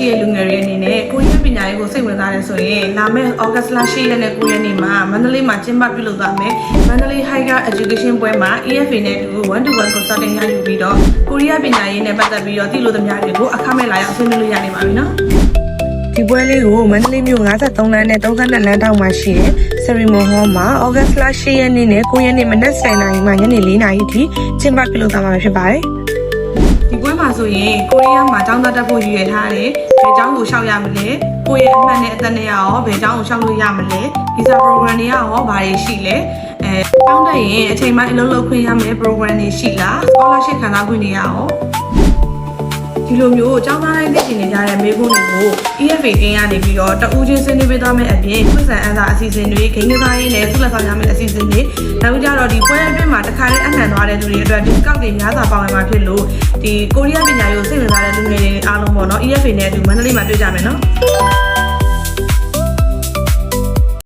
ရှိတဲ့လူငယ်တွေအနေနဲ့ကိုရီးယားပညာရေးကိုစိတ်ဝင်စားတယ်ဆိုရင်လာမယ့် August လ 10 ရက်နဲ့9 ရက်နေ့မှာမန္တလေးမှာကျင်းပပြုလုပ်သွားမယ်မန္တလေး Higher Education ပွဲမှာ EFA နဲ့တူ1-to-1 consulting ရယူပြီးတော့ကိုရီးယားပညာရေးနဲ့ပတ်သက်ပြီးတော့သိလို့သမျှတွေကိုအခမဲ့လာရောက်ဆွေးနွေးလို့ရနေပါပြီနော်ဒီပွဲလေးကိုမန္တလေးမြို့53လမ်းနဲ့32လမ်းတောက်မှာရှိတဲ့ Ceremony Hall မှာ August လ 10 ရက်နေ့နဲ့9 ရက်နေ့မနက်10:00 နာရီမှညနေ4:00 နာရီအထိကျင်းပပြုလုပ်သွားမှာဖြစ်ပါတယ်ဒီပွဲမှာဆိုရင်ကိုရီးယားမှာကျောင်းသားတက်ဖို့ရည်ရွယ်ထားတယ်ဘယ်ကျောင်းကိုရှောက်ရမလဲကိုယ့်ရဲ့အမှတ်နဲ့အသက်နဲ့ရောဘယ်ကျောင်းကိုရှောက်လို့ရမလဲ visa program တွေရောဘာတွေရှိလဲကျောင်းတက်ရင်အချိန်ပိုင်းအလုပ်လုပ်ခွင့်ရမယ် program တွေရှိလား scholarship ခံစားခွင့်တွေရောဒီလိုမျိုးကျောင်းသားတိုင်းသိချင်နေကြတဲ့မေးခွန်းတွေကို EFA တင်းရနေပြီးတော့တဦးချင်းဆွေးနွေးပေးသွားမယ့်အပြင်ခွင့်ဆန်အန်းစာအစီအစဉ်တွေဂိမ်းကစားရေးနဲ့ဆုလက်ဆောင်ရမယ့်အစီအစဉ်တွေနောက်ကြတော့ဒီပွဲအတွင်းမှာတစ်ခါတည်းအနှံသွားတဲ့သူတွေအတွက် discount တွေများစွာပါဝင်မှာဖြစ်လို့ဒီကိုရီးယားပညာရေးကိုစိတ်ဝင်စားတဲ့လူငယ်တွေအားလုံးပေါ့နော် EFA နဲ့အတူမန္တလေးမှာတွေ့ကြမယ်နော်